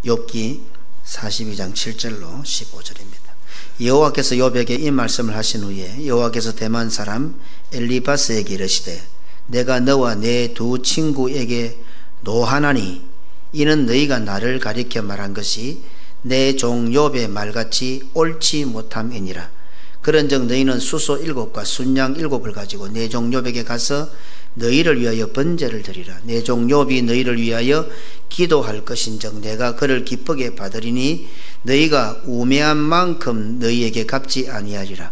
욥기 42장 7절로 15절입니다. 여호와께서 욥에게 이 말씀을 하신 후에 여호와께서 대만 사람 엘리바스에게 이르시되 내가 너와 내 두 친구에게 노하나니 이는 너희가 나를 가리켜 말한 것이 내 종 욥의 말같이 옳지 못함이니라. 그런즉 너희는 수소 7과 순양 7을 가지고 내 종 욥에게 가서 너희를 위하여 번제를 드리라. 내 종 욥이 너희를 위하여 기도할 것인즉 내가 그를 기쁘게 받으리니 너희가 우매한 만큼 너희에게 갚지 아니하리라.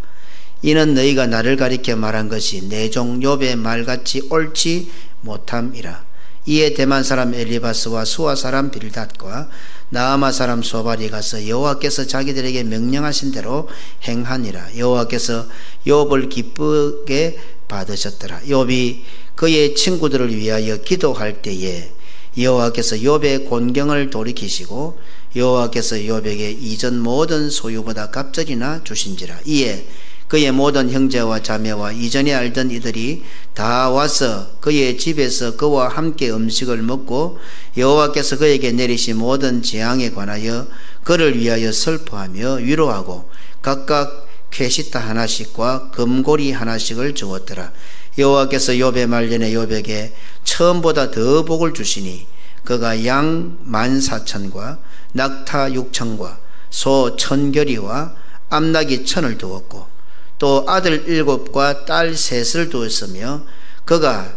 이는 너희가 나를 가리켜 말한 것이 내 종 욥의 말같이 옳지 못함이라. 이에 대만 사람 엘리바스와 수아 사람 빌닷과 나아마 사람 소발이 가서 여호와께서 자기들에게 명령하신 대로 행하니라. 여호와께서 욥을 기쁘게 받으셨더라. 욥이 그의 친구들을 위하여 기도할 때에 여호와께서 욥의 곤경을 돌이키시고 여호와께서 욥에게 이전 모든 소유보다 갑절이나 주신지라. 이에 그의 모든 형제와 자매와 이전에 알던 이들이 다 와서 그의 집에서 그와 함께 음식을 먹고 여호와께서 그에게 내리신 모든 재앙에 관하여 그를 위하여 슬퍼하며 위로하고 각각 쾌시타 하나씩과 금고리 하나씩을 주었더라. 여호와께서 욥의 말년에 욥에게 처음보다 더 복을 주시니 그가 양 14,000과 낙타 6,000과 소 1,000결이와 암나귀 1,000을 두었고 또 아들 7과 딸 3을 두었으며 그가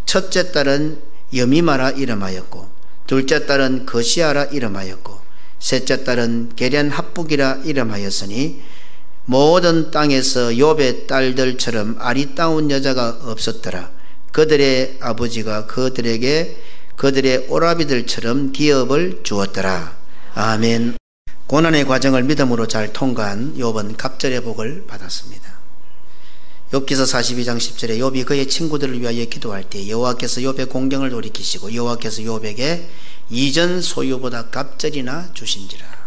첫째 딸은 여미마라 이름하였고 둘째 딸은 거시아라 이름하였고 셋째 딸은 게렌 합북이라 이름하였으니 모든 땅에서 욥의 딸들처럼 아리따운 여자가 없었더라. 그들의 아버지가 그들에게 그들의 오라비들처럼 기업을 주었더라. 아멘. 고난의 과정을 믿음으로 잘 통과한 욥은 갑절의 복을 받았습니다. 욥기서 42장 10절에 욥이 그의 친구들을 위하여 기도할 때 여호와께서 욥의 공경을 돌이키시고 여호와께서 욥에게 이전 소유보다 갑절이나 주신지라.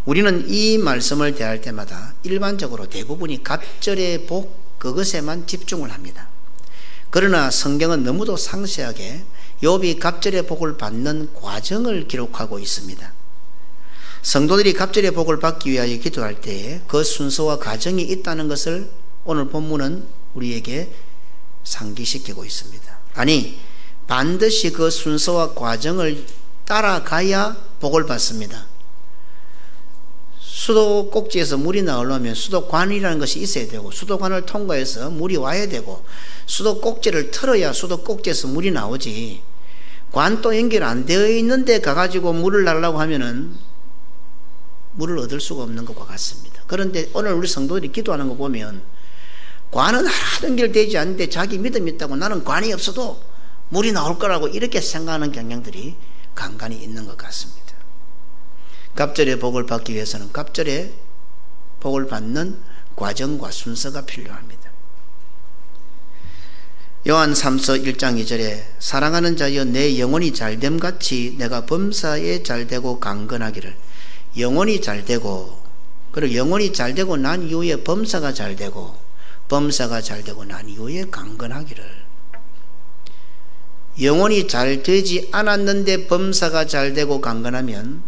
우리는 이 말씀을 대할 때마다 일반적으로 대부분이 갑절의 복 그것에만 집중을 합니다. 그러나 성경은 너무도 상세하게 욥이 갑절의 복을 받는 과정을 기록하고 있습니다. 성도들이 갑절의 복을 받기 위하여 기도할 때에 그 순서와 과정이 있다는 것을 오늘 본문은 우리에게 상기시키고 있습니다. 아니, 반드시 그 순서와 과정을 따라가야 복을 받습니다. 수도꼭지에서 물이 나오려면 수도관이라는 것이 있어야 되고 수도관을 통과해서 물이 와야 되고 수도꼭지를 틀어야 수도꼭지에서 물이 나오지, 관도 연결 안 되어 있는데 가가지고 물을 달라고 하면은 물을 얻을 수가 없는 것과 같습니다. 그런데 오늘 우리 성도들이 기도하는 거 보면 관은 하나도 연결되지 않는데 자기 믿음이 있다고 나는 관이 없어도 물이 나올 거라고 이렇게 생각하는 경향들이 간간히 있는 것 같습니다. 갑절의 복을 받기 위해서는 갑절의 복을 받는 과정과 순서가 필요합니다. 요한 3서 1장 2절에 사랑하는 자여 내 영혼이 잘됨같이 내가 범사에 잘되고 강건하기를. 영혼이 잘되고, 그리고 영혼이 잘되고 난 이후에 범사가 잘되고, 범사가 잘되고 난 이후에 강건하기를. 영혼이 잘되지 않았는데 범사가 잘되고 강건하면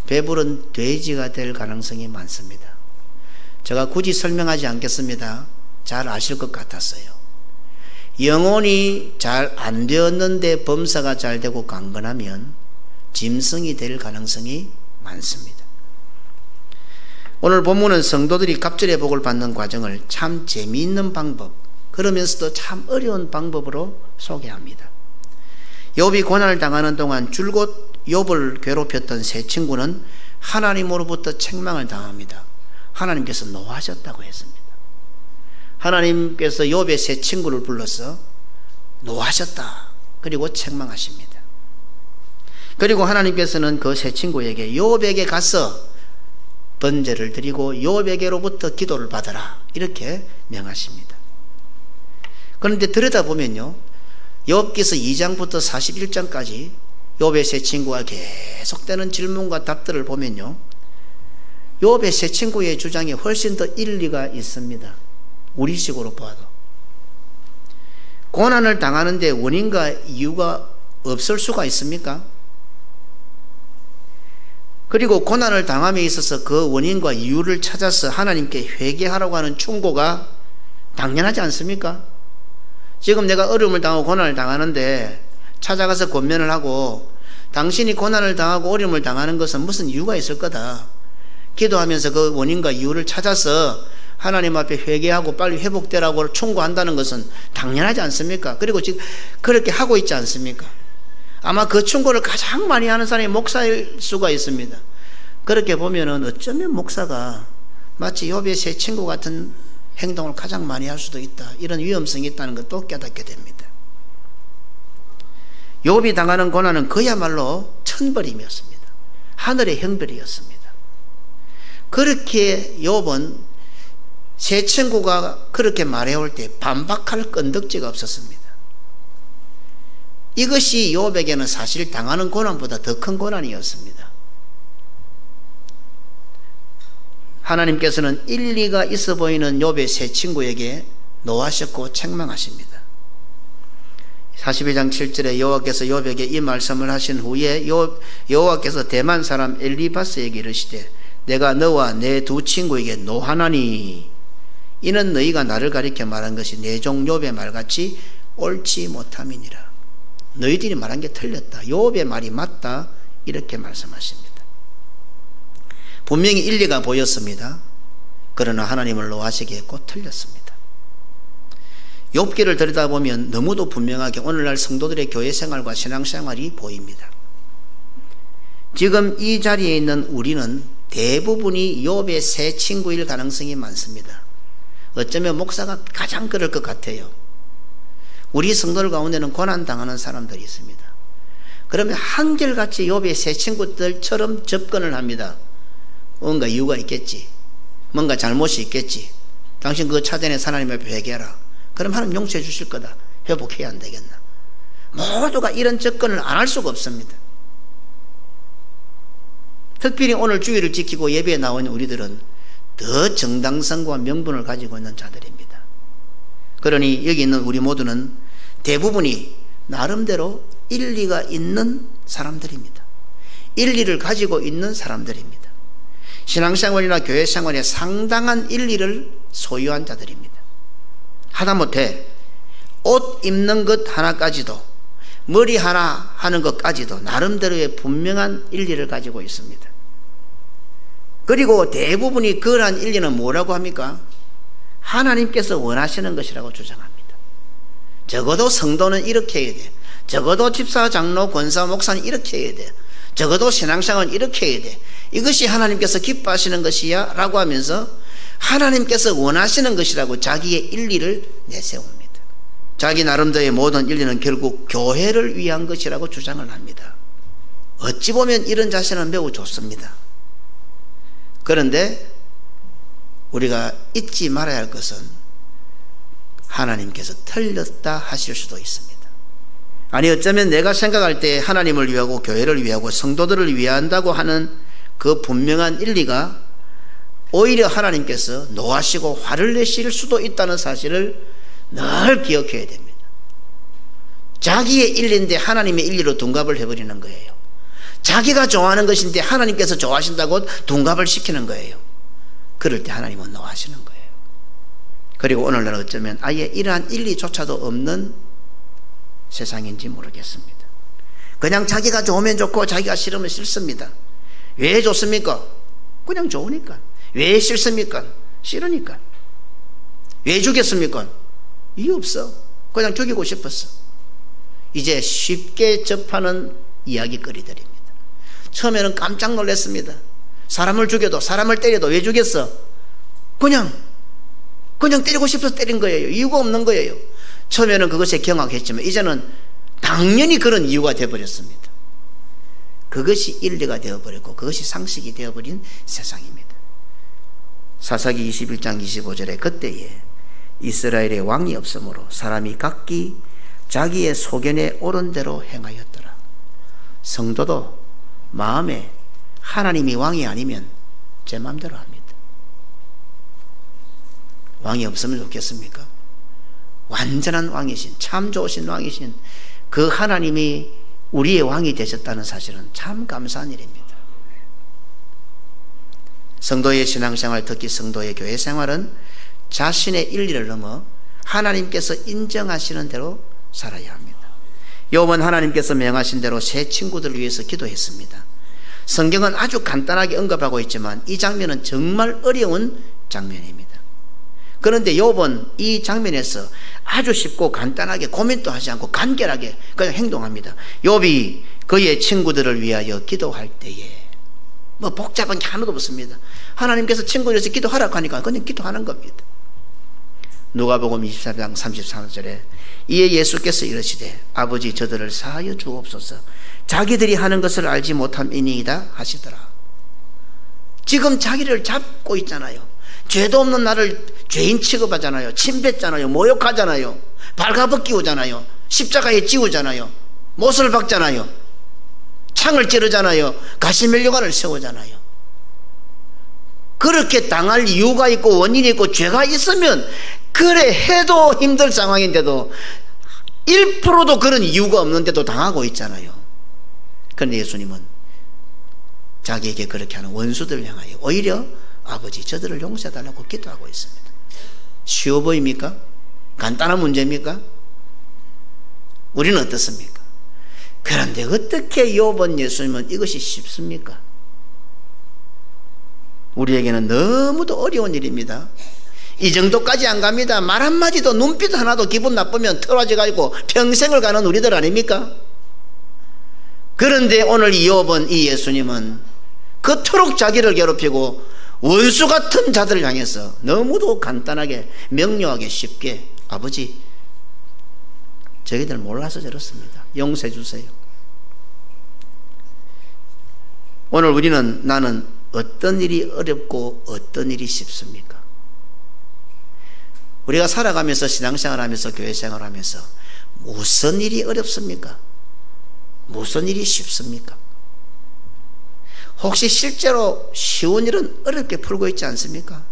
배부른 돼지가 될 가능성이 많습니다. 제가 굳이 설명하지 않겠습니다. 잘 아실 것 같았어요. 영혼이 잘 안 되었는데 범사가 잘되고 강건하면 짐승이 될 가능성이 많습니다. 오늘 본문은 성도들이 갑절의 복을 받는 과정을 참 재미있는 방법, 그러면서도 참 어려운 방법으로 소개합니다. 욥이 고난을 당하는 동안 줄곧 욥을 괴롭혔던 세 친구는 하나님으로부터 책망을 당합니다. 하나님께서 노하셨다고 했습니다. 하나님께서 욥의 세 친구를 불러서 노하셨다, 그리고 책망하십니다. 그리고 하나님께서는 그 세 친구에게 욥에게 가서 번제를 드리고 욥에게로부터 기도를 받아라, 이렇게 명하십니다. 그런데 들여다보면요, 욥기서 2장부터 41장까지 욥의 세 친구가 계속되는 질문과 답들을 보면요, 욥의 세 친구의 주장이 훨씬 더 일리가 있습니다. 우리식으로 봐도. 고난을 당하는데 원인과 이유가 없을 수가 있습니까? 그리고 고난을 당함에 있어서 그 원인과 이유를 찾아서 하나님께 회개하라고 하는 충고가 당연하지 않습니까? 지금 내가 어려움을 당하고 고난을 당하는데 찾아가서 권면을 하고, 당신이 고난을 당하고 어려움을 당하는 것은 무슨 이유가 있을 거다, 기도하면서 그 원인과 이유를 찾아서 하나님 앞에 회개하고 빨리 회복되라고 충고한다는 것은 당연하지 않습니까? 그리고 지금 그렇게 하고 있지 않습니까? 아마 그 충고를 가장 많이 하는 사람이 목사일 수가 있습니다. 그렇게 보면은 어쩌면 목사가 마치 욥의 세 친구 같은 행동을 가장 많이 할 수도 있다, 이런 위험성이 있다는 것도 깨닫게 됩니다. 욥이 당하는 고난은 그야말로 천벌임이었습니다. 하늘의 형벌이었습니다. 그렇게 욥은 세 친구가 그렇게 말해올 때 반박할 건덕지가 없었습니다. 이것이 욥에게는 사실 당하는 고난보다 더 큰 고난이었습니다. 하나님께서는 일리가 있어 보이는 욥의 세 친구에게 노하셨고 책망하십니다. 42장 7절에 여호와께서 욥에게 이 말씀을 하신 후에 여호와께서 대만 사람 엘리바스에게 이르시되 내가 너와 내 두 친구에게 노하나니 이는 너희가 나를 가리켜 말한 것이 내 종 욥의 말같이 옳지 못함이니라. 너희들이 말한 게 틀렸다, 욥의 말이 맞다, 이렇게 말씀하십니다. 분명히 일리가 보였습니다. 그러나 하나님을 노하시기에 곧 틀렸습니다. 욥기를 들여다보면 너무도 분명하게 오늘날 성도들의 교회 생활과 신앙생활이 보입니다. 지금 이 자리에 있는 우리는 대부분이 욥의 새 친구일 가능성이 많습니다. 어쩌면 목사가 가장 그럴 것 같아요. 우리 성도들 가운데는 고난당하는 사람들이 있습니다. 그러면 한결같이 욥의 새 친구들처럼 접근을 합니다. 뭔가 이유가 있겠지, 뭔가 잘못이 있겠지, 당신 그거 찾아내서 하나님 앞에 회개하라, 그럼 하나님 용서해 주실 거다, 회복해야 안 되겠나. 모두가 이런 접근을 안 할 수가 없습니다. 특별히 오늘 주일을 지키고 예배에 나오는 우리들은 더 정당성과 명분을 가지고 있는 자들입니다. 그러니 여기 있는 우리 모두는 대부분이 나름대로 일리가 있는 사람들입니다. 일리를 가지고 있는 사람들입니다. 신앙생활이나 교회생활에 상당한 일리를 소유한 자들입니다. 하다못해 옷 입는 것 하나까지도, 머리 하나 하는 것까지도 나름대로의 분명한 일리를 가지고 있습니다. 그리고 대부분이 그러한 일리는 뭐라고 합니까? 하나님께서 원하시는 것이라고 주장합니다. 적어도 성도는 이렇게 해야 돼, 적어도 집사, 장로, 권사, 목사는 이렇게 해야 돼, 적어도 신앙생활은 이렇게 해야 돼, 이것이 하나님께서 기뻐하시는 것이야 라고 하면서 하나님께서 원하시는 것이라고 자기의 일리를 내세웁니다. 자기 나름대로의 모든 일리는 결국 교회를 위한 것이라고 주장을 합니다. 어찌 보면 이런 자세는 매우 좋습니다. 그런데 우리가 잊지 말아야 할 것은 하나님께서 틀렸다 하실 수도 있습니다. 아니 어쩌면 내가 생각할 때 하나님을 위하고 교회를 위하고 성도들을 위한다고 하는 그 분명한 일리가 오히려 하나님께서 노하시고 화를 내실 수도 있다는 사실을 늘 기억해야 됩니다. 자기의 일리인데 하나님의 일리로 둔갑을 해버리는 거예요. 자기가 좋아하는 것인데 하나님께서 좋아하신다고 둔갑을 시키는 거예요. 그럴 때 하나님은 노하시는 거예요. 그리고 오늘날 어쩌면 아예 이러한 일리조차도 없는 세상인지 모르겠습니다. 그냥 자기가 좋으면 좋고 자기가 싫으면 싫습니다. 왜 좋습니까? 그냥 좋으니까. 왜 싫습니까? 싫으니까. 왜 죽였습니까? 이유 없어. 그냥 죽이고 싶었어. 이제 쉽게 접하는 이야기거리들입니다. 처음에는 깜짝 놀랐습니다. 사람을 죽여도, 사람을 때려도 왜 죽였어? 그냥 때리고 싶어서 때린 거예요. 이유가 없는 거예요. 처음에는 그것에 경악했지만 이제는 당연히 그런 이유가 되어버렸습니다. 그것이 일리가 되어버렸고 그것이 상식이 되어버린 세상입니다. 사사기 21장 25절에 그때에 이스라엘에 왕이 없으므로 사람이 각기 자기의 소견에 옳은 대로 행하였더라. 성도도 마음에 하나님이 왕이 아니면 제 마음대로 합니다. 왕이 없으면 좋겠습니까? 완전한 왕이신, 참 좋으신 왕이신 그 하나님이 우리의 왕이 되셨다는 사실은 참 감사한 일입니다. 성도의 신앙생활, 특히 성도의 교회 생활은 자신의 일리를 넘어 하나님께서 인정하시는 대로 살아야 합니다. 욥은 하나님께서 명하신 대로 세 친구들을 위해서 기도했습니다. 성경은 아주 간단하게 언급하고 있지만 이 장면은 정말 어려운 장면입니다. 그런데 욥은 이 장면에서 아주 쉽고 간단하게 고민도 하지 않고 간결하게 그냥 행동합니다. 욥이 그의 친구들을 위하여 기도할 때에 뭐 복잡한 게 하나도 없습니다. 하나님께서 친구들에서 기도하라고 하니까 그냥 기도하는 겁니다. 누가복음 24장 33절에 이에 예수께서 이르시되 아버지 저들을 사하여 주옵소서 자기들이 하는 것을 알지 못함이니이다 하시더라. 지금 자기를 잡고 있잖아요. 죄도 없는 나를 죄인 취급하잖아요. 침뱉잖아요. 모욕하잖아요. 발가벗기우잖아요. 십자가에 찌우잖아요. 못을 박잖아요. 창을 찌르잖아요. 가시멜로관을 세우잖아요. 그렇게 당할 이유가 있고 원인이 있고 죄가 있으면 그래 해도 힘들 상황인데도 1%도 그런 이유가 없는데도 당하고 있잖아요. 그런데 예수님은 자기에게 그렇게 하는 원수들을 향하여 오히려 아버지 저들을 용서해달라고 기도하고 있습니다. 쉬워 보입니까? 간단한 문제입니까? 우리는 어떻습니까? 그런데 어떻게 욥은 예수님은 이것이 쉽습니까? 우리에게는 너무도 어려운 일입니다. 이 정도까지 안 갑니다. 말 한마디도 눈빛 하나도 기분 나쁘면 틀어져가지고 평생을 가는 우리들 아닙니까? 그런데 오늘 이 욥은 이 예수님은 그토록 자기를 괴롭히고 원수 같은 자들을 향해서 너무도 간단하게 명료하게 쉽게 아버지 저희들 몰라서 저렇습니다. 용서해 주세요. 오늘 우리는 나는 어떤 일이 어렵고 어떤 일이 쉽습니까? 우리가 살아가면서 신앙생활하면서 교회생활하면서 무슨 일이 어렵습니까? 무슨 일이 쉽습니까? 혹시 실제로 쉬운 일은 어렵게 풀고 있지 않습니까?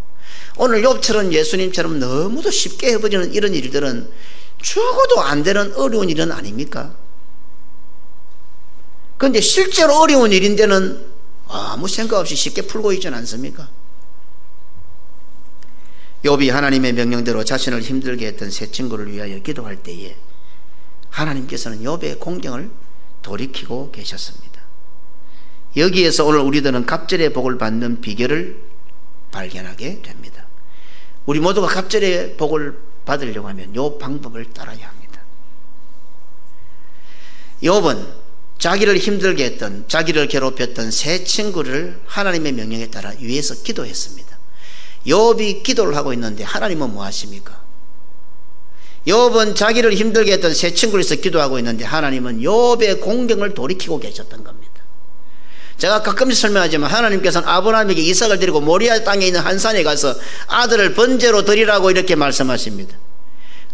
오늘 욥처럼 예수님처럼 너무도 쉽게 해버리는 이런 일들은 죽어도 안 되는 어려운 일은 아닙니까? 그런데 실제로 어려운 일인데는 아무 생각 없이 쉽게 풀고 있지는 않습니까? 욥이 하나님의 명령대로 자신을 힘들게 했던 세 친구를 위하여 기도할 때에 하나님께서는 욥의 공경을 돌이키고 계셨습니다. 여기에서 오늘 우리들은 갑절의 복을 받는 비결을 발견하게 됩니다. 우리 모두가 갑절의 복을 받으려고 하면 이 방법을 따라야 합니다. 욥은 자기를 힘들게 했던, 자기를 괴롭혔던 세 친구를 하나님의 명령에 따라 위해서 기도했습니다. 욥이 기도를 하고 있는데 하나님은 뭐 하십니까? 욥은 자기를 힘들게 했던 세 친구를 위해서 기도하고 있는데 하나님은 욥의 공경을 돌이키고 계셨던 겁니다. 제가 가끔씩 설명하지만 하나님께서는 아브라함에게 이삭을 데리고 모리아 땅에 있는 한 산에 가서 아들을 번제로 드리라고 이렇게 말씀하십니다.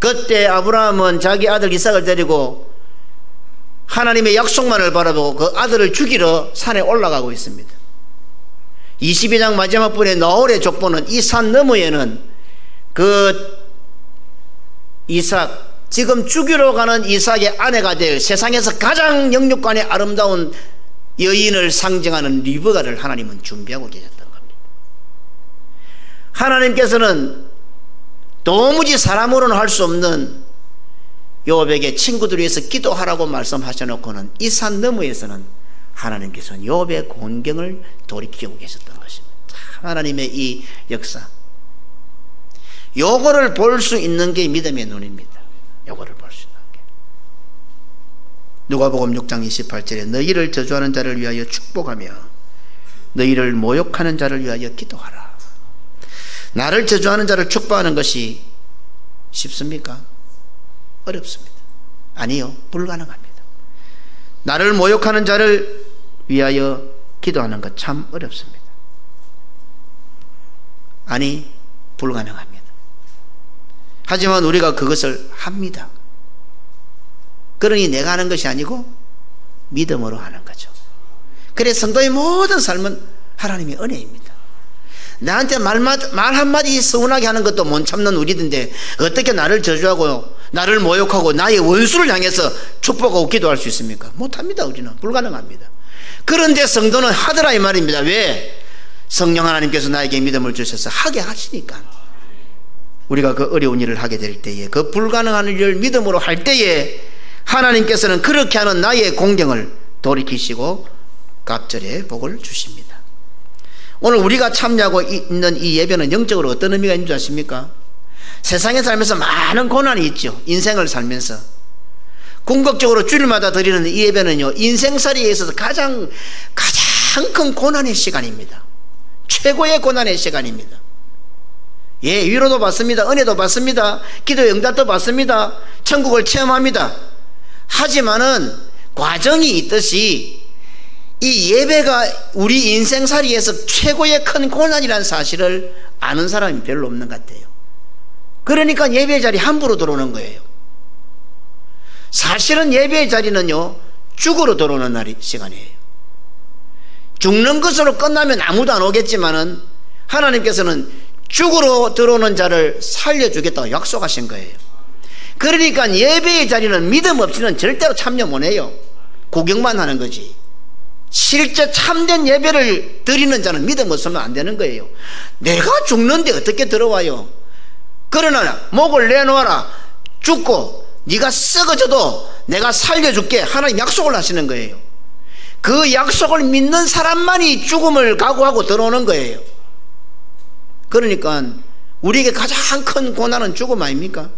그때 아브라함은 자기 아들 이삭을 데리고 하나님의 약속만을 바라보고 그 아들을 죽이러 산에 올라가고 있습니다. 22장 마지막 부분에 너홀의 족보는 이 산 너머에는 그 이삭, 지금 죽이러 가는 이삭의 아내가 될 세상에서 가장 영육간에 아름다운 여인을 상징하는 리브가를 하나님은 준비하고 계셨던 겁니다. 하나님께서는 도무지 사람으로는 할 수 없는 욥에게 친구들 위해서 기도하라고 말씀하셔놓고는 이 산 너머에서는 하나님께서는 욥의 공경을 돌이키고 계셨던 것입니다. 하나님의 이 역사, 요거를 볼 수 있는 게 믿음의 눈입니다. 요거를 볼 수 있는 게. 누가복음 6장 28절에 너희를 저주하는 자를 위하여 축복하며 너희를 모욕하는 자를 위하여 기도하라. 나를 저주하는 자를 축복하는 것이 쉽습니까? 어렵습니다. 아니요, 불가능합니다. 나를 모욕하는 자를 위하여 기도하는 것 참 어렵습니다. 아니, 불가능합니다. 하지만 우리가 그것을 합니다. 그러니 내가 하는 것이 아니고 믿음으로 하는 거죠. 그래서 성도의 모든 삶은 하나님의 은혜입니다. 나한테 말 한마디 서운하게 하는 것도 못 참는 우리인데 어떻게 나를 저주하고 나를 모욕하고 나의 원수를 향해서 축복하고 기도할 수 있습니까? 못합니다. 우리는 불가능합니다. 그런데 성도는 하더라 이 말입니다. 왜? 성령 하나님께서 나에게 믿음을 주셔서 하게 하시니까 우리가 그 어려운 일을 하게 될 때에, 그 불가능한 일을 믿음으로 할 때에 하나님께서는 그렇게 하는 나의 공경을 돌이키시고 갑절의 복을 주십니다. 오늘 우리가 참여하고 있는 이 예배는 영적으로 어떤 의미가 있는 줄 아십니까? 세상에 살면서 많은 고난이 있죠. 인생을 살면서 궁극적으로 주일마다 드리는 이 예배는요, 인생살이에 있어서 가장 큰 고난의 시간입니다. 최고의 고난의 시간입니다. 예, 위로도 받습니다. 은혜도 받습니다. 기도의 응답도 받습니다. 천국을 체험합니다. 하지만은 과정이 있듯이 이 예배가 우리 인생살이에서 최고의 큰 고난이라는 사실을 아는 사람이 별로 없는 것 같아요. 그러니까 예배 자리 함부로 들어오는 거예요. 사실은 예배의 자리는요, 죽으러 들어오는 시간이에요. 죽는 것으로 끝나면 아무도 안 오겠지만은 하나님께서는 죽으러 들어오는 자를 살려주겠다고 약속하신 거예요. 그러니까 예배의 자리는 믿음 없이는 절대로 참여 못해요. 구경만 하는 거지. 실제 참된 예배를 드리는 자는 믿음 없으면 안 되는 거예요. 내가 죽는데 어떻게 들어와요? 그러나 목을 내놓아라. 죽고 네가 썩어져도 내가 살려줄게. 하나님 약속을 하시는 거예요. 그 약속을 믿는 사람만이 죽음을 각오하고 들어오는 거예요. 그러니까 우리에게 가장 큰 고난은 죽음 아닙니까?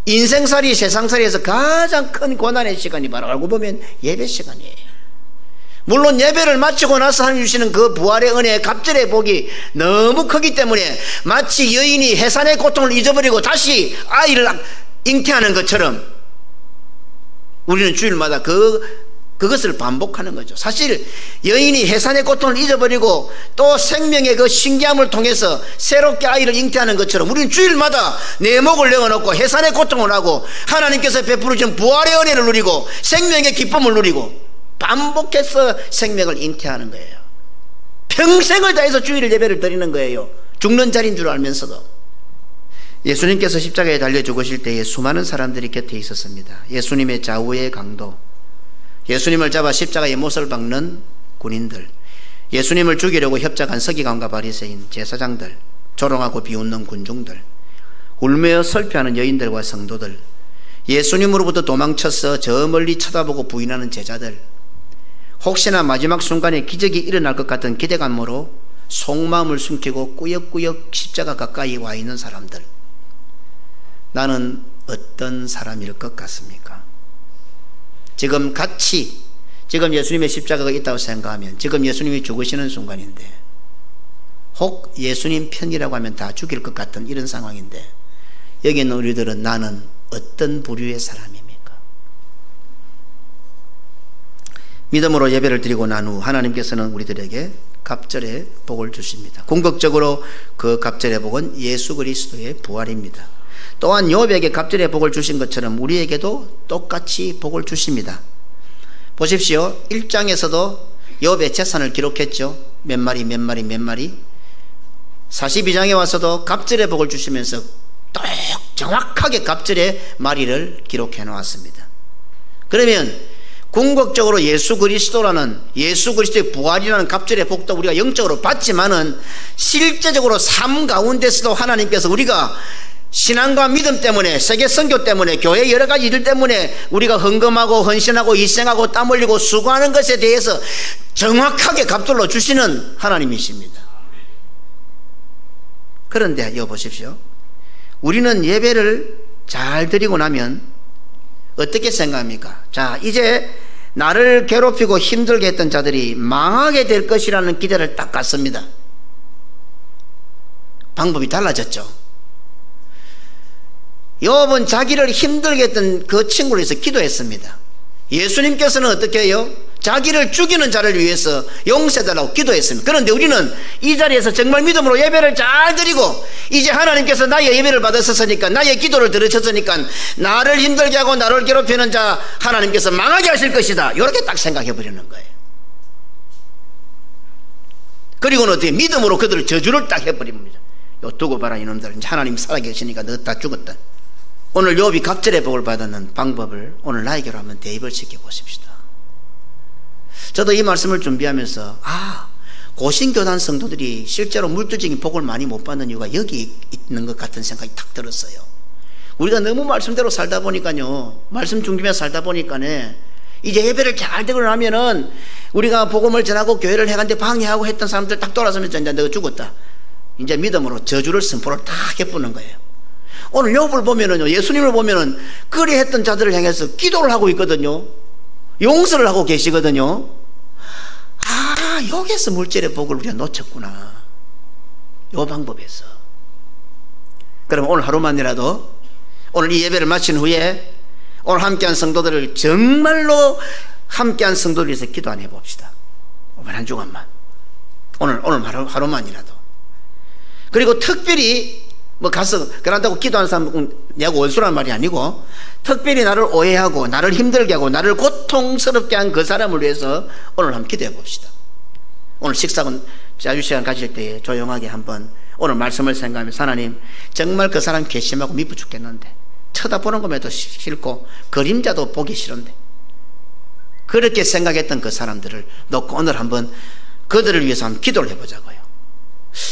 인생살이 세상살이에서 가장 큰 고난의 시간이 바로 알고 보면 예배 시간이에요. 물론 예배를 마치고 나서 하나님 주시는 그 부활의 은혜, 갑절의 복이 너무 크기 때문에 마치 여인이 해산의 고통을 잊어버리고 다시 아이를 잉태하는 것처럼 우리는 주일마다 그것을 반복하는 거죠. 사실 여인이 해산의 고통을 잊어버리고 또 생명의 그 신기함을 통해서 새롭게 아이를 잉태하는 것처럼 우리는 주일마다 내 목을 내어놓고 해산의 고통을 하고 하나님께서 베풀어준 부활의 은혜를 누리고 생명의 기쁨을 누리고 반복해서 생명을 잉태하는 거예요. 평생을 다해서 주일 예배를 드리는 거예요. 죽는 자리인 줄 알면서도. 예수님께서 십자가에 달려 죽으실 때에 수많은 사람들이 곁에 있었습니다. 예수님의 좌우의 강도, 예수님을 잡아 십자가에 못을 박는 군인들, 예수님을 죽이려고 협작한 서기관과 바리새인, 제사장들, 조롱하고 비웃는 군중들, 울며 설교하는 여인들과 성도들, 예수님으로부터 도망쳐서 저 멀리 쳐다보고 부인하는 제자들, 혹시나 마지막 순간에 기적이 일어날 것 같은 기대감으로 속마음을 숨기고 꾸역꾸역 십자가 가까이 와 있는 사람들. 나는 어떤 사람일 것 같습니까? 지금 예수님의 십자가가 있다고 생각하면 지금 예수님이 죽으시는 순간인데, 혹 예수님 편이라고 하면 다 죽일 것 같은 이런 상황인데, 여기 있는 우리들은 나는 어떤 부류의 사람입니까? 믿음으로 예배를 드리고 난 후 하나님께서는 우리들에게 갑절의 복을 주십니다. 궁극적으로 그 갑절의 복은 예수 그리스도의 부활입니다. 또한 욥에게 갑절의 복을 주신 것처럼 우리에게도 똑같이 복을 주십니다. 보십시오. 1장에서도 욥의 재산을 기록했죠. 몇 마리 42장에 와서도 갑절의 복을 주시면서 또 정확하게 갑절의 마리를 기록해 놓았습니다. 그러면 궁극적으로 예수 그리스도의 부활이라는 갑절의 복도 우리가 영적으로 받지만은 실제적으로 삶 가운데서도 하나님께서 우리가 신앙과 믿음 때문에, 세계 선교 때문에, 교회 여러 가지 일 때문에 우리가 헌금하고 헌신하고 희생하고 땀 흘리고 수고하는 것에 대해서 정확하게 갑절로 주시는 하나님이십니다. 그런데 여보십시오. 우리는 예배를 잘 드리고 나면 어떻게 생각합니까? 자, 이제 나를 괴롭히고 힘들게 했던 자들이 망하게 될 것이라는 기대를 딱 갖습니다. 방법이 달라졌죠. 욥은 자기를 힘들게 했던 그 친구를 위해서 기도했습니다. 예수님께서는 어떻게 해요? 자기를 죽이는 자를 위해서 용서해달라고 기도했습니다. 그런데 우리는 이 자리에서 정말 믿음으로 예배를 잘 드리고 이제 하나님께서 나의 예배를 받으셨으니까, 나의 기도를 들으셨으니까 나를 힘들게 하고 나를 괴롭히는 자 하나님께서 망하게 하실 것이다, 이렇게 딱 생각해 버리는 거예요. 그리고는 어떻게 믿음으로 그들을 저주를 딱 해버립니다. 요 두고 봐라 이놈들, 이제 하나님 살아계시니까 너 다 죽었다. 오늘 욥이 갑절의 복을 받는 방법을 오늘 나에게로 한번 대입을 시켜 보십시다. 저도 이 말씀을 준비하면서 고신교단 성도들이 실제로 물질적인 복을 많이 못 받는 이유가 여기 있는 것 같은 생각이 탁 들었어요. 우리가 너무 말씀대로 살다 보니까요, 말씀 중심에 살다 보니까네, 이제 예배를 잘 드리고 나면은 우리가 복음을 전하고 교회를 해간데 방해하고 했던 사람들 딱 돌아서면서 이제 너가 죽었다, 이제 믿음으로 저주를 선포를 딱 해보는 거예요. 오늘 욥을 보면은요, 예수님을 보면은 그리 했던 자들을 향해서 기도를 하고 있거든요. 용서를 하고 계시거든요. 아, 여기에서 물질의 복을 우리가 놓쳤구나, 요 방법에서. 그럼 오늘 하루만이라도, 오늘 이 예배를 마친 후에 오늘 함께한 성도들을 정말로 함께한 성도를 위해서 기도 안 해봅시다. 오늘 한 주간만, 오늘 하루만이라도. 그리고 특별히 뭐 가서 그런다고 기도하는 사람은 내가 원수란 말이 아니고, 특별히 나를 오해하고 나를 힘들게 하고 나를 고통스럽게 한 그 사람을 위해서 오늘 한번 기도해 봅시다. 오늘 식사는 자유시간 가질 때 조용하게 한번 오늘 말씀을 생각하면서, 하나님, 정말 그 사람 괘씸하고 미워 죽겠는데, 쳐다보는 것에도 싫고 그림자도 보기 싫은데, 그렇게 생각했던 그 사람들을 놓고 오늘 한번 그들을 위해서 한번 기도를 해보자고요.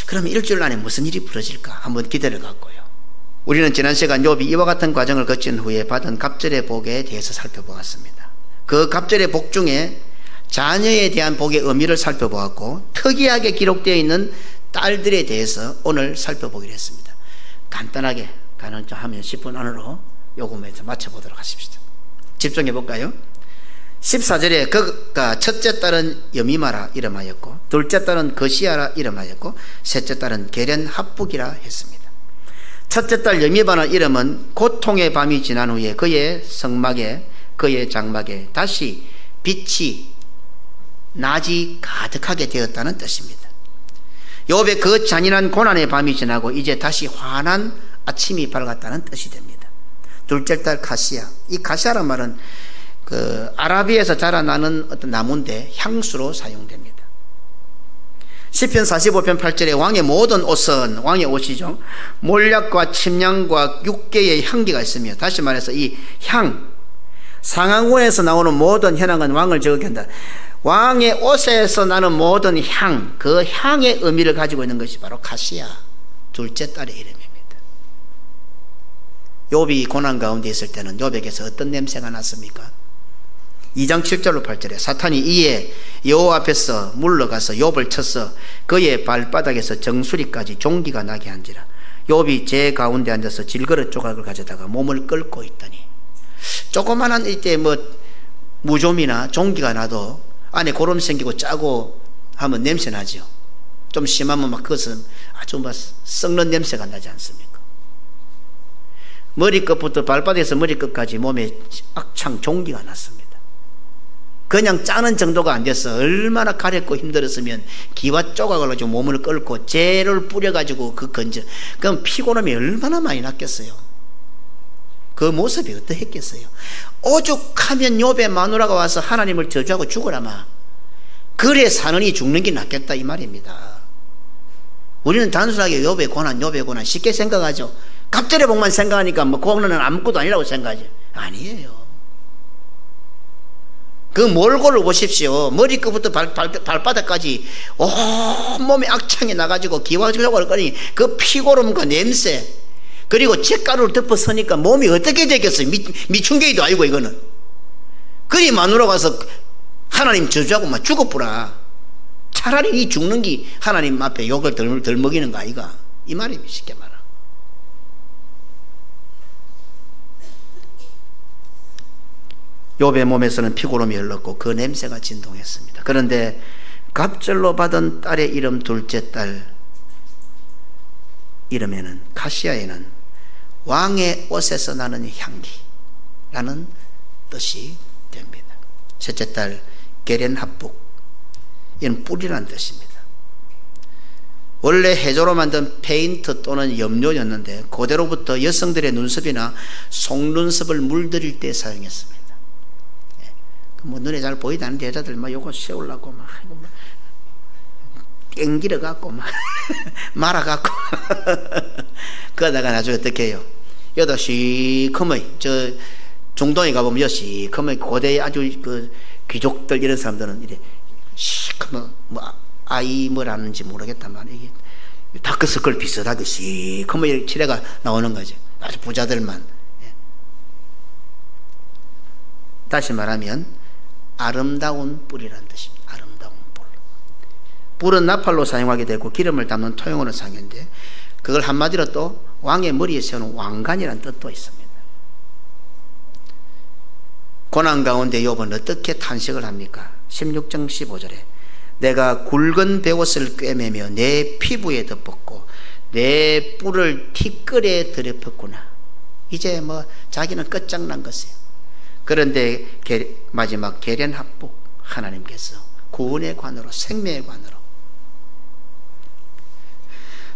그러면 일주일 안에 무슨 일이 벌어질까 한번 기대를 갖고요. 우리는 지난 시간 욥이 이와 같은 과정을 거친 후에 받은 갑절의 복에 대해서 살펴보았습니다. 그 갑절의 복 중에 자녀에 대한 복의 의미를 살펴보았고, 특이하게 기록되어 있는 딸들에 대해서 오늘 살펴보기로 했습니다. 간단하게 가는 좀 하면 10분 안으로 요금에서 맞춰보도록 하십시다. 집중해 볼까요? 14절에 그가 첫째 딸은 여미마라 이름하였고, 둘째 딸은 거시아라 이름하였고, 셋째 딸은 게렌 합북이라 했습니다. 첫째 딸 여미마라 이름은 고통의 밤이 지난 후에 그의 성막에, 그의 장막에 다시 빛이, 낮이 가득하게 되었다는 뜻입니다. 욥의 그 잔인한 고난의 밤이 지나고 이제 다시 환한 아침이 밝았다는 뜻이 됩니다. 둘째 딸 가시아, 이 가시아란 말은 그 아라비에서 자라나는 어떤 나무인데 향수로 사용됩니다. 시편 45편 8절에 왕의 모든 옷은, 왕의 옷이죠, 몰약과 침향과 육개의 향기가 있으며, 다시 말해서 이 향, 상하군에서 나오는 모든 현황은 왕을 저격게 한다. 왕의 옷에서 나는 모든 향, 그 향의 의미를 가지고 있는 것이 바로 가시아, 둘째 딸의 이름입니다. 욥이 고난 가운데 있을 때는 욥에게서 어떤 냄새가 났습니까? 2장 7절로 8절에 사탄이 이에 여호와 앞에서 물러가서 욥을 쳐서 그의 발바닥에서 정수리까지 종기가 나게 한지라. 욥이 제 가운데 앉아서 질그릇 조각을 가져다가 몸을 끓고 있더니, 조그만한 이때 뭐 무좀이나 종기가 나도 안에 고름 생기고 짜고 하면 냄새 나죠. 좀 심하면 막 그것은 아주 막 썩는 냄새가 나지 않습니까? 머리끝부터 발바닥에서 머리끝까지 몸에 악창 종기가 났습니다. 그냥 짜는 정도가 안 돼서 얼마나 가렵고 힘들었으면 기와 조각을 가지고 몸을 끓고 재를 뿌려가지고 그 건져, 그럼 피곤함이 얼마나 많이 났겠어요. 그 모습이 어떠했겠어요. 오죽하면 욥의 마누라가 와서 하나님을 저주하고 죽으라마, 그래 사느니 죽는 게 낫겠다 이 말입니다. 우리는 단순하게 욥의 고난 쉽게 생각하죠. 갑절의 복만 생각하니까 뭐 고난은 아무것도 아니라고 생각하죠. 아니에요. 그 몰골을 보십시오. 머리끝부터 발바닥까지 온몸에 악창이 나가지고 기와 조각을 꺼니 그 피고름과 냄새, 그리고 잿가루를 덮어 서니까 몸이 어떻게 되겠어요. 미충개이도 아니고 이거는. 그리 마누라 가서 하나님 저주하고 막 죽어보라. 차라리 이 죽는 게 하나님 앞에 욕을 덜 먹이는 거 아이가, 이 말입니다. 쉽게 말하면. 욥의 몸에서는 피고름이 흘렀고 그 냄새가 진동했습니다. 그런데 갑절로 받은 딸의 이름, 둘째 딸 이름에는, 가시아에는 왕의 옷에서 나는 향기라는 뜻이 됩니다. 셋째 딸 게렌 합북, 이는 뿌리라는 뜻입니다. 원래 해조로 만든 페인트 또는 염료였는데 그대로부터 여성들의 눈썹이나 속눈썹을 물들일 때 사용했습니다. 뭐 눈에 잘 보이지 않는 여자들 막 요거 세우려고 막 땡기려 갖고 막 말아 갖고 그러다가 나중에 어떻게 해요? 여기다 시커머이, 저 중동에 가보면 여 시커머이 고대의 아주 그 귀족들 이런 사람들은 이래 시커먼 뭐 아이 뭐라는지 모르겠다만 이게 다크서클 비슷하게 시커먼 칠해가 나오는 거죠. 아주 부자들만. 다시 말하면 아름다운 뿔이라는 뜻입니다. 아름다운 뿔. 뿔은 나팔로 사용하게 되고 기름을 담는 토용으로 사용하는데 그걸 한마디로 또 왕의 머리에 세우는 왕관이라는 뜻도 있습니다. 고난 가운데 욥은 어떻게 탄식을 합니까? 16장 15절에 내가 굵은 베옷을 꿰매며 내 피부에 덮었고 내 뿔을 티끌에 들여폈구나. 이제 뭐 자기는 끝장난 것이에요. 그런데 마지막 계련합복 하나님께서 구원의 관으로 생명의 관으로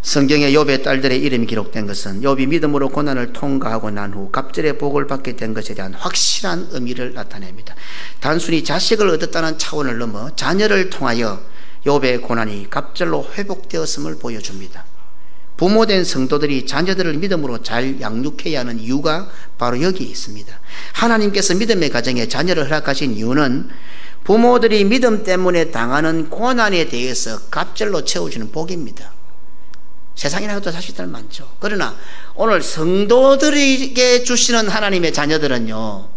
성경에 욥의 딸들의 이름이 기록된 것은 욥이 믿음으로 고난을 통과하고 난 후 갑절의 복을 받게 된 것에 대한 확실한 의미를 나타냅니다. 단순히 자식을 얻었다는 차원을 넘어 자녀를 통하여 욥의 고난이 갑절로 회복되었음을 보여줍니다. 부모된 성도들이 자녀들을 믿음으로 잘 양육해야 하는 이유가 바로 여기에 있습니다. 하나님께서 믿음의 가정에 자녀를 허락하신 이유는 부모들이 믿음 때문에 당하는 고난에 대해서 갑절로 채워주는 복입니다. 세상이라도 자식들 많죠. 그러나 오늘 성도들에게 주시는 하나님의 자녀들은요,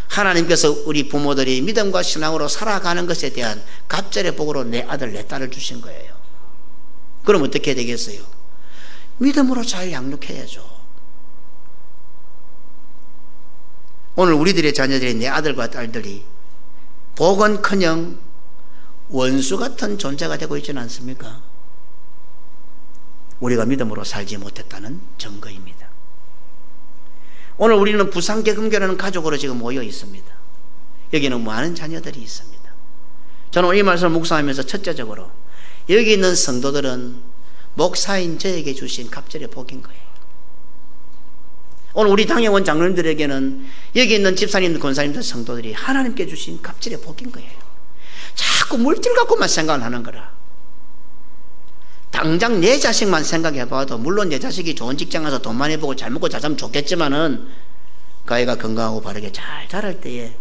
하나님께서 우리 부모들이 믿음과 신앙으로 살아가는 것에 대한 갑절의 복으로 내 아들 내 딸을 주신 거예요. 그럼 어떻게 되겠어요? 믿음으로 잘 양육해야죠. 오늘 우리들의 자녀들이 내 아들과 딸들이 복은커녕 원수 같은 존재가 되고 있지는 않습니까? 우리가 믿음으로 살지 못했다는 증거입니다. 오늘 우리는 부산계금교라는 가족으로 지금 모여 있습니다. 여기는 많은 자녀들이 있습니다. 저는 이 말씀을 묵상하면서 첫째적으로 여기 있는 성도들은 목사인 저에게 주신 갑절의 복인 거예요. 오늘 우리 당회원 장로님들에게는 여기 있는 집사님들, 권사님들, 성도들이 하나님께 주신 갑절의 복인 거예요. 자꾸 물질 갖고만 생각을 하는 거라. 당장 내 자식만 생각해봐도 물론 내 자식이 좋은 직장 가서 돈 많이 벌고 잘 먹고 잘 살면 좋겠지만은 그 아이가 건강하고 바르게 잘 자랄 때에,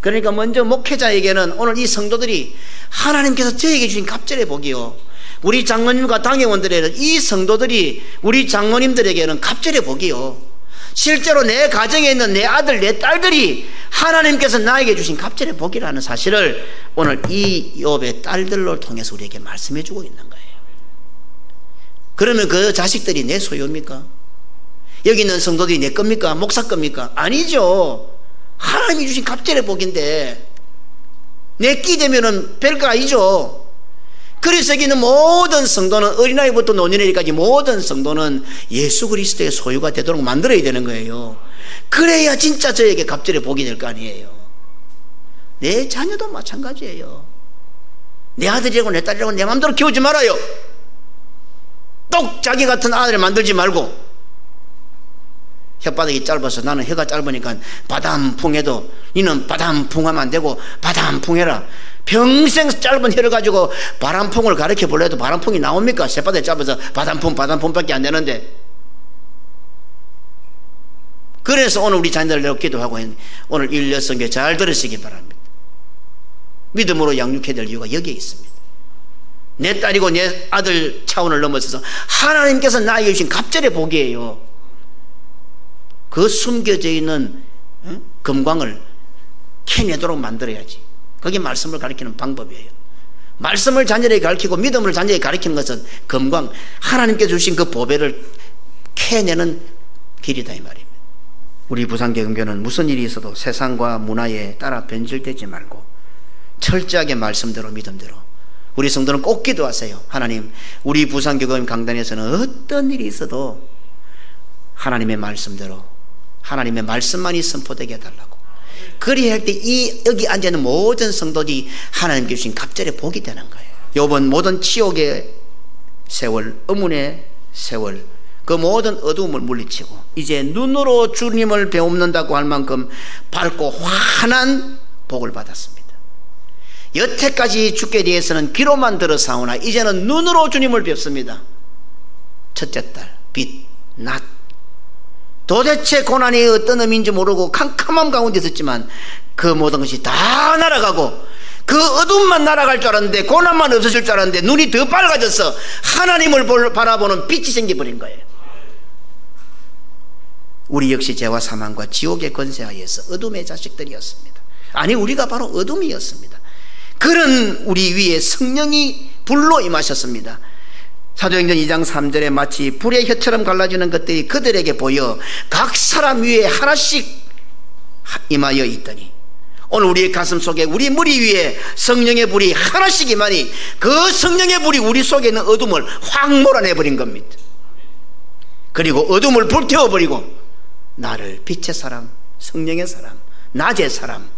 그러니까 먼저 목회자에게는 오늘 이 성도들이 하나님께서 저에게 주신 갑절의 복이요, 우리 장로님과 당회원들에게는 이 성도들이 우리 장로님들에게는 갑절의 복이요, 실제로 내 가정에 있는 내 아들 내 딸들이 하나님께서 나에게 주신 갑절의 복이라는 사실을 오늘 이 욥의 딸들로 통해서 우리에게 말씀해 주고 있는 거예요. 그러면 그 자식들이 내 소유입니까? 여기 있는 성도들이 내 겁니까? 목사 겁니까? 아니죠. 하나님이 주신 갑절의 복인데 내 끼 되면은 별거 아니죠. 그래서 여기 있는 모든 성도는, 어린아이부터 노년에까지 모든 성도는 예수 그리스도의 소유가 되도록 만들어야 되는 거예요. 그래야 진짜 저에게 갑절의 복이 될 거 아니에요. 내 자녀도 마찬가지예요. 내 아들이라고 내 딸이라고 내 마음대로 키우지 말아요. 똑 자기 같은 아들을 만들지 말고. 혓바닥이 짧아서 나는 혀가 짧으니까 바람풍해도 니는 바람풍하면 안 되고 바람풍해라. 평생 짧은 혀를 가지고 바람풍을 가르쳐 볼래도 바람풍이 나옵니까? 혓바닥이 짧아서 바람풍밖에 안 되는데. 그래서 오늘 우리 자녀들 기도하고 오늘 일려성교 잘 들으시기 바랍니다. 믿음으로 양육해야 될 이유가 여기에 있습니다. 내 딸이고 내 아들 차원을 넘어서서 하나님께서 나에게 주신 갑절의 복이에요. 그 숨겨져 있는 금광을 캐내도록 만들어야지. 그게 말씀을 가르치는 방법이에요. 말씀을 자녀에게 가르치고 믿음을 자녀에게 가르치는 것은 금광, 하나님께 주신 그 보배를 캐내는 길이다 이 말입니다. 우리 부산계금교는 무슨 일이 있어도 세상과 문화에 따라 변질되지 말고 철저하게 말씀대로 믿음대로, 우리 성도는 꼭 기도하세요. 하나님, 우리 부산계금 강단에서는 어떤 일이 있어도 하나님의 말씀대로, 하나님의 말씀만이 선포되게 해달라고. 그리야 할 때 이 여기 앉아있는 모든 성도들이 하나님께 주신 갑절의 복이 되는 거예요. 욥은 모든 치욕의 세월, 의문의 세월, 그 모든 어두움을 물리치고 이제 눈으로 주님을 배웁는다고 할 만큼 밝고 환한 복을 받았습니다. 여태까지 주께 대해서는 귀로만 들어사오나 이제는 눈으로 주님을 뵙습니다. 첫째 딸, 빛, 낮. 도대체 고난이 어떤 의미인지 모르고 캄캄함 가운데 있었지만 그 모든 것이 다 날아가고 그 어둠만 날아갈 줄 알았는데, 고난만 없어질 줄 알았는데 눈이 더 밝아져서 하나님을 바라보는 빛이 생겨버린 거예요. 우리 역시 죄와 사망과 지옥의 권세하에서 어둠의 자식들이었습니다. 아니, 우리가 바로 어둠이었습니다. 그런 우리 위에 성령이 불로 임하셨습니다. 사도행전 2장 3절에 마치 불의 혀처럼 갈라지는 것들이 그들에게 보여 각 사람 위에 하나씩 임하여 있더니, 오늘 우리의 가슴 속에, 우리 머리 위에 성령의 불이 하나씩 임하니 그 성령의 불이 우리 속에 있는 어둠을 확 몰아내버린 겁니다. 그리고 어둠을 불태워버리고 나를 빛의 사람, 성령의 사람, 낮의 사람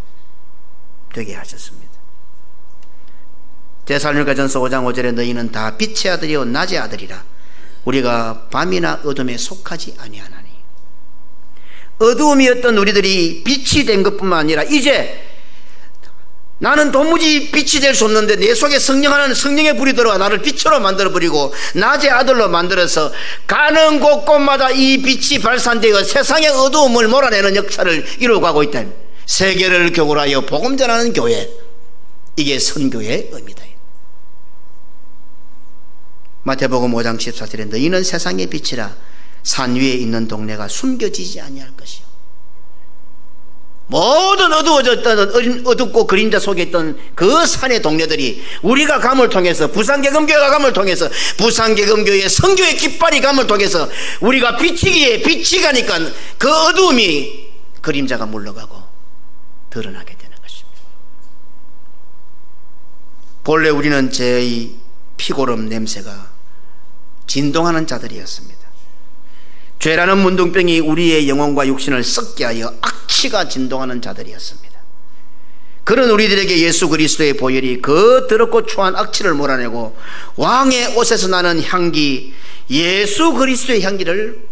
되게 하셨습니다. 데살로니가전서 5장 5절에 너희는 다 빛의 아들이요 낮의 아들이라. 우리가 밤이나 어둠에 속하지 아니하나니. 어두움이었던 우리들이 빛이 된 것뿐만 아니라 이제 나는 도무지 빛이 될 수 없는데 내 속에 성령의 불이 들어와 나를 빛으로 만들어버리고 낮의 아들로 만들어서 가는 곳곳마다 이 빛이 발산되어 세상의 어두움을 몰아내는 역사를 이루어가고 있다. 세계를 교훈하여 복음 전하는 교회, 이게 선교의 의미다. 마태복음 5장 14절에 너희는 세상의 빛이라. 산 위에 있는 동네가 숨겨지지 아니할 것이요. 모든 어두워졌던, 어둡고 그림자 속에 있던 그 산의 동네들이 우리가 감을 통해서, 부산개금교회가 감을 통해서, 부산개금교회 성교의 깃발이 감을 통해서 우리가 비치기에 빛이 가니까 그 어두움이 그림자가 물러가고 드러나게 되는 것입니다. 본래 우리는 죄의 피고름 냄새가 진동하는 자들이었습니다. 죄라는 문둥병이 우리의 영혼과 육신을 썩게 하여 악취가 진동하는 자들이었습니다. 그런 우리들에게 예수 그리스도의 보혈이 그 더럽고 추한 악취를 몰아내고 왕의 옷에서 나는 향기, 예수 그리스도의 향기를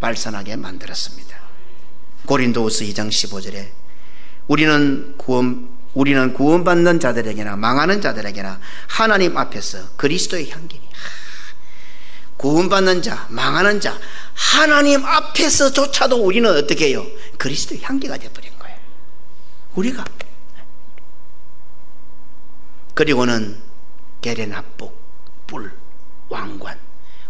발산하게 만들었습니다. 고린도후서 2장 15절에 우리는 구원받는 자들에게나 망하는 자들에게나 하나님 앞에서 그리스도의 향기니. 구원받는 자, 망하는 자, 하나님 앞에서조차도 우리는 어떻게 해요? 그리스도의 향기가 되어버린 거예요. 우리가. 그리고는 계례납복, 뿔, 왕관,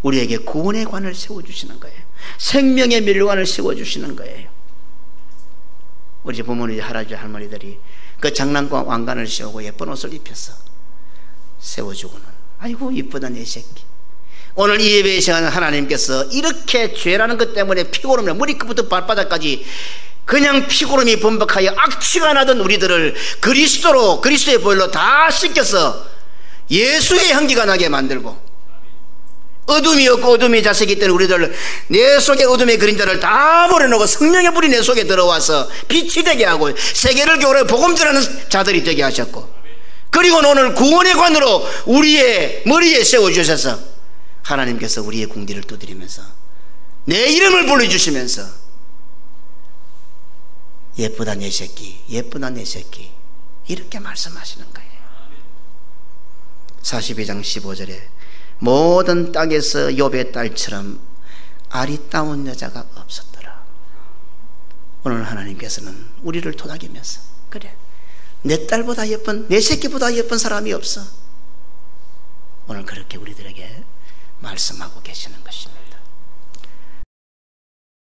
우리에게 구원의 관을 세워주시는 거예요. 생명의 면류관을 세워주시는 거예요. 우리 부모님, 할아버지, 할머니들이 그 장난감 왕관을 씌우고 예쁜 옷을 입혀서 세워주고는, 아이고 이쁘다 내 새끼. 오늘 이 예배의 시간은 하나님께서 이렇게 죄라는 것 때문에 피고름을 머리끝부터 발바닥까지 그냥 피고름이 범벅하여 악취가 나던 우리들을 그리스도의 보혈로 다 씻겨서 예수의 향기가 나게 만들고, 어둠이 없고 어둠의 자식이 있던 우리들 내 속에 어둠의 그림자를 다 버려놓고 성령의 불이 내 속에 들어와서 빛이 되게 하고 세계를 교훈하여 복음 전하는 자들이 되게 하셨고, 그리고 오늘 구원의 관으로 우리의 머리에 세워주셔서 하나님께서 우리의 궁디를 두드리면서 내 이름을 불러주시면서 예쁘다 내 새끼, 예쁘다 내 새끼, 이렇게 말씀하시는 거예요. 42장 15절에 모든 땅에서 욥의 딸처럼 아리따운 여자가 없었더라. 오늘 하나님께서는 우리를 토닥이면서, 그래, 내 딸보다 예쁜, 내 새끼보다 예쁜 사람이 없어. 오늘 그렇게 우리들에게 말씀하고 계시는 것입니다.